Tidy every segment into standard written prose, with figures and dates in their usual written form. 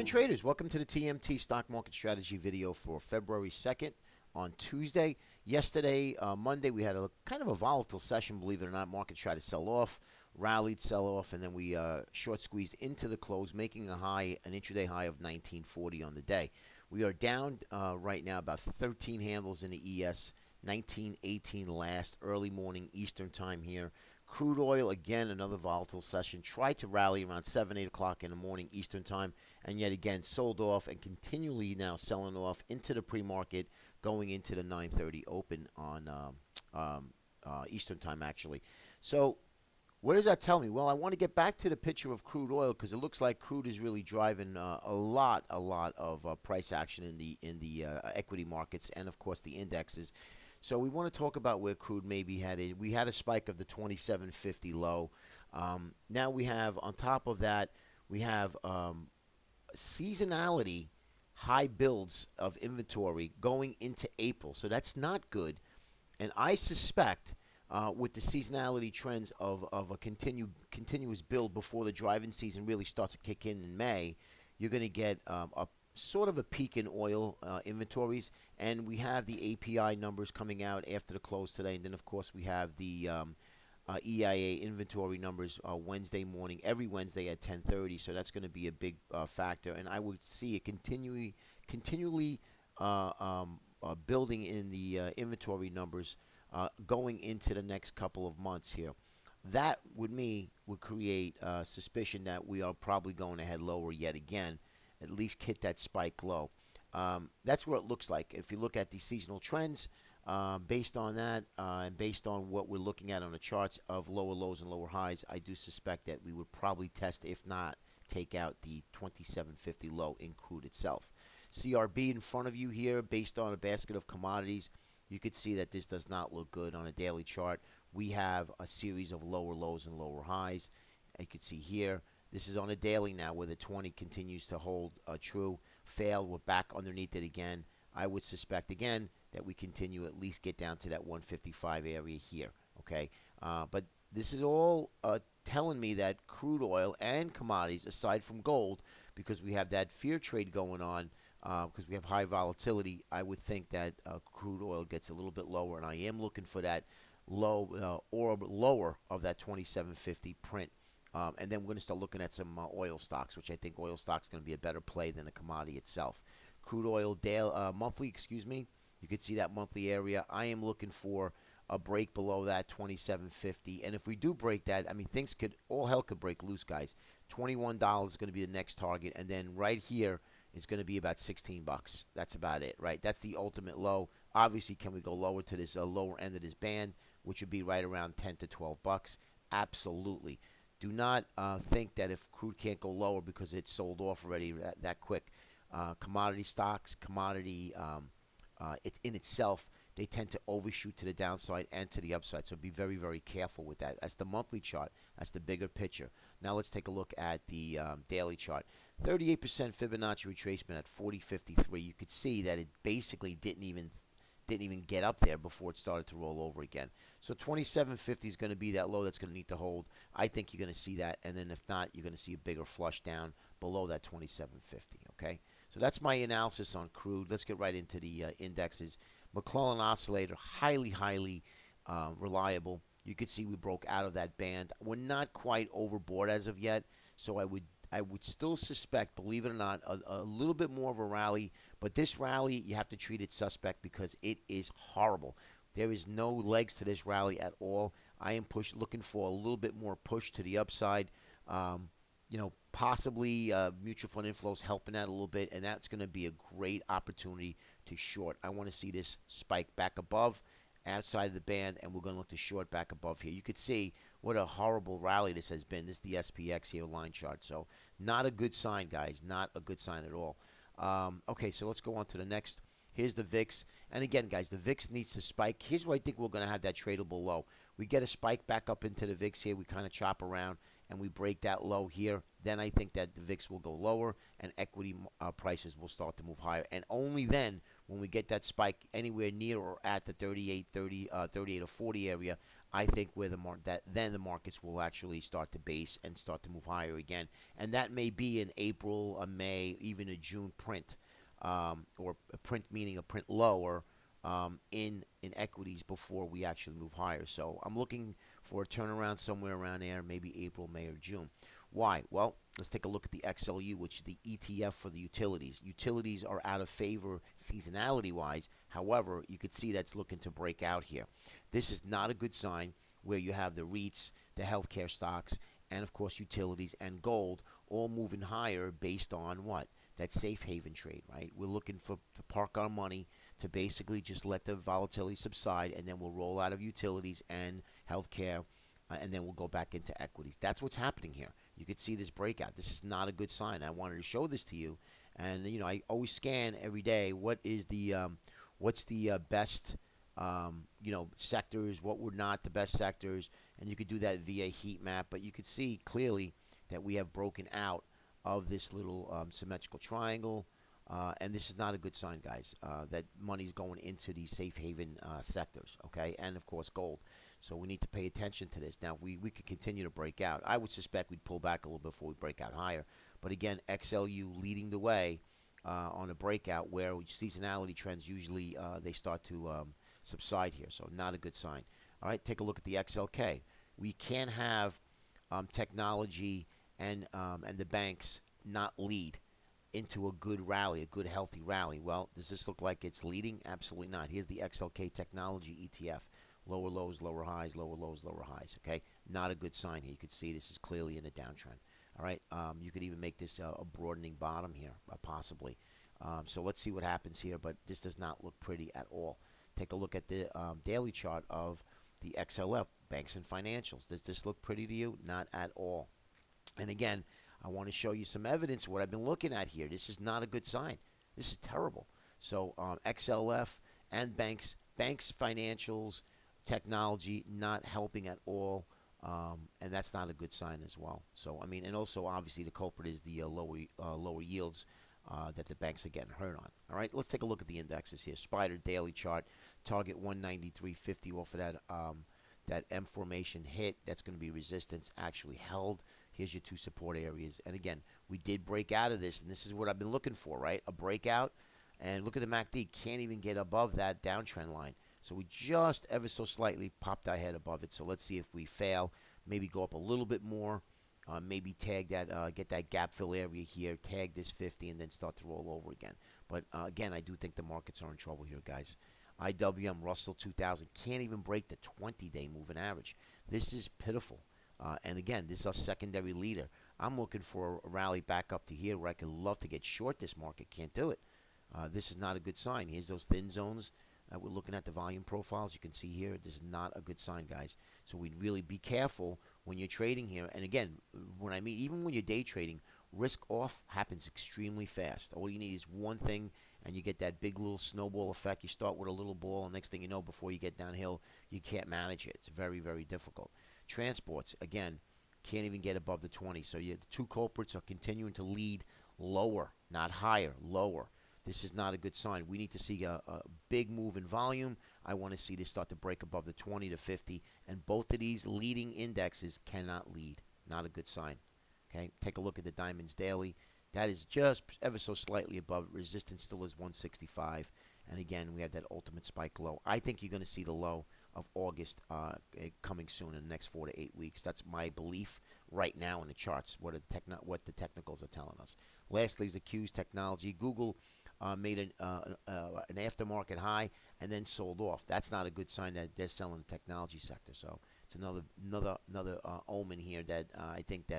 Morning traders, welcome to the TMT stock market strategy video for February 2nd on Tuesday. Yesterday, Monday, we had a kind of a volatile session, believe it or not. Markets tried to sell off, rallied, sell off, and then we short squeezed into the close, making a high, an intraday high of 1940 on the day. We are down right now about 13 handles in the ES, 1918 last, early morning Eastern time here. Crude oil, again, another volatile session. Tried to rally around 7, 8 o'clock in the morning Eastern time, and yet again sold off and continually now selling off into the pre-market, going into the 9:30 open on Eastern time, actually. So what does that tell me? Well, I want to get back to the picture of crude oil because it looks like crude is really driving a lot of price action in the equity markets and, of course, the indexes. So we want to talk about where crude maybe headed. We had a spike of the 27.50 low. Now we have, on top of that, we have seasonality high builds of inventory going into April. So that's not good. And I suspect with the seasonality trends of a continuous build before the driving season really starts to kick in May, you're going to get a sort of a peak in oil inventories, and we have the API numbers coming out after the close today, and then of course we have the EIA inventory numbers Wednesday morning, every Wednesday at 10:30. So that's going to be a big factor, and I would see it continually building in the inventory numbers going into the next couple of months here. That would create suspicion that we are probably going to head lower yet again. At least hit that spike low. That's what it looks like. If you look at the seasonal trends, based on that, and based on what we're looking at on the charts of lower lows and lower highs, I do suspect that we would probably test, if not take out, the 27.50 low in crude itself. CRB in front of you here, based on a basket of commodities, you could see that this does not look good on a daily chart. We have a series of lower lows and lower highs. You could see here. This is on a daily now where the 20 continues to hold true. Fail, we're back underneath it again. I would suspect again that we continue at least get down to that 155 area here. Okay, but this is all telling me that crude oil and commodities, aside from gold, because we have that fear trade going on, because we have high volatility, I would think that crude oil gets a little bit lower, and I am looking for that low or lower of that 27.50 print. And then we're going to start looking at some oil stocks, which I think oil stocks going to be a better play than the commodity itself. Crude oil monthly, you could see that monthly area. I am looking for a break below that 27.50, and if we do break that, I mean, all hell could break loose, guys. $21 is going to be the next target, and then right here is going to be about 16 bucks. That's about it, right? That's the ultimate low. Obviously, can we go lower to this lower end of this band, which would be right around 10 to 12 bucks? Absolutely. Do not think that if crude can't go lower because it's sold off already that quick. Commodity stocks, it in itself, they tend to overshoot to the downside and to the upside. So be very, very careful with that. That's the monthly chart. That's the bigger picture. Now let's take a look at the daily chart. 38% Fibonacci retracement at 40.53. You could see that it basically didn't even get up there before it started to roll over again. So 27.50 is going to be that low that's going to need to hold. I think you're going to see that, and then if not, you're going to see a bigger flush down below that 27.50, okay? So that's my analysis on crude. Let's get right into the indexes. McClellan Oscillator, highly reliable. You could see we broke out of that band. We're not quite overboard as of yet, so I would still suspect, believe it or not, a little bit more of a rally. But this rally, you have to treat it suspect because it is horrible. There is no legs to this rally at all. I am looking for a little bit more push to the upside. Possibly mutual fund inflows helping that a little bit, and that's going to be a great opportunity to short. I want to see this spike back above, outside of the band, and we're going to look to short back above here. You could see what a horrible rally this has been. This is the SPX here line chart. So not a good sign, guys. Not a good sign at all. Okay, so let's go on to the next. Here's the VIX. And again, guys, the VIX needs to spike. Here's where I think we're going to have that tradable low. We get a spike back up into the VIX here. We kind of chop around, and we break that low here. Then I think that the VIX will go lower, and equity prices will start to move higher. And only then when we get that spike anywhere near or at the 38 or 40 area, I think where then the markets will actually start to base and start to move higher again. And that may be in April, a May, even a June print, or a print meaning a print lower in equities before we actually move higher. So I'm looking for a turnaround somewhere around there, maybe April, May, or June. Why? Well, let's take a look at the XLU, which is the ETF for the utilities. Utilities are out of favor seasonality-wise. However, you could see that's looking to break out here. This is not a good sign where you have the REITs, the healthcare stocks, and of course utilities and gold all moving higher based on what? That safe haven trade, right? We're looking to park our money to basically just let the volatility subside, and then we'll roll out of utilities and healthcare, and then we'll go back into equities. That's what's happening here. You could see this breakout. This is not a good sign. I wanted to show this to you, and I always scan every day. What is the what's the best sectors? What were not the best sectors? And you could do that via heat map, but you could see clearly that we have broken out of this little symmetrical triangle. And this is not a good sign, guys, that money's going into these safe haven sectors, okay? And, of course, gold. So we need to pay attention to this. Now, if we could continue to break out, I would suspect we'd pull back a little before we break out higher. But, again, XLU leading the way on a breakout where seasonality trends usually they start to subside here. So not a good sign. All right, take a look at the XLK. We can't have technology and the banks not lead into a good rally, a good healthy rally. Well, does this look like it's leading? Absolutely not. Here's the XLK technology ETF. Lower lows, lower highs, lower lows, lower highs. Okay, not a good sign here. You can see this is clearly in a downtrend. All right, you could even make this a broadening bottom here, possibly. So let's see what happens here, but this does not look pretty at all. Take a look at the daily chart of the XLF, banks and financials. Does this look pretty to you? Not at all. And again, I want to show you some evidence of what I've been looking at here. This is not a good sign. This is terrible. So XLF and banks, financials, technology not helping at all. And that's not a good sign as well. So, I mean, and also obviously the culprit is the lower yields that the banks are getting hurt on. All right, let's take a look at the indexes here. Spider daily chart, target 193.50 off of that M formation hit. That's going to be resistance actually held. Here's your two support areas. And again, we did break out of this, and this is what I've been looking for, right? A breakout. And look at the MACD. Can't even get above that downtrend line. So we just ever so slightly popped our head above it. So let's see if we fail. Maybe go up a little bit more. Maybe tag that, get that gap fill area here, tag this 50, and then start to roll over again. But again, I do think the markets are in trouble here, guys. IWM Russell 2000 can't even break the 20-day moving average. This is pitiful. And again, this is our secondary leader. I'm looking for a rally back up to here where I could love to get short this market. Can't do it. This is not a good sign. Here's those thin zones. We're looking at the volume profiles. You can see here, this is not a good sign, guys. So we'd really be careful when you're trading here. And again, even when you're day trading, risk off happens extremely fast. All you need is one thing, and you get that big little snowball effect. You start with a little ball, and next thing you know, before you get downhill, you can't manage it. It's very, very difficult. Transports, again, can't even get above the 20. So the two culprits are continuing to lead lower, not higher, lower. This is not a good sign. We need to see a big move in volume. I want to see this start to break above the 20 to 50. And both of these leading indexes cannot lead. Not a good sign. Okay, take a look at the Diamonds Daily. That is just ever so slightly above. Resistance still is 165. And again, we have that ultimate spike low. I think you're going to see the low of August coming soon in the next 4 to 8 weeks. That's my belief right now in the charts, what the technicals are telling us. Lastly is the Q's technology. Google made an aftermarket high and then sold off. That's not a good sign that they're selling the technology sector. So it's another omen here that I think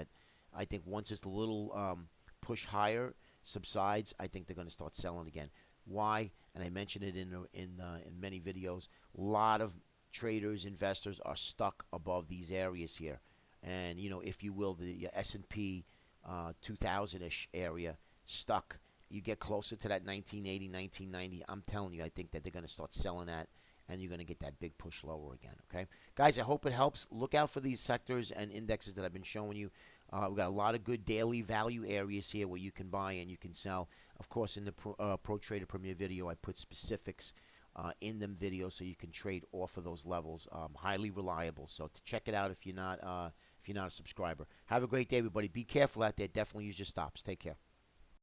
once this little push higher subsides, I think they're going to start selling again. Why? And I mentioned it in many videos. A lot of traders, investors are stuck above these areas here, and if you will, the S&P 2000-ish area stuck. You get closer to that 1980, 1990. I'm telling you, I think that they're going to start selling that, and you're going to get that big push lower again. Okay, guys, I hope it helps. Look out for these sectors and indexes that I've been showing you. We've got a lot of good daily value areas here where you can buy and you can sell. Of course, in the Pro Trader Premier video, I put specifics in them videos so you can trade off of those levels. Highly reliable. So to check it out if you're not a subscriber. Have a great day, everybody. Be careful out there. Definitely use your stops. Take care.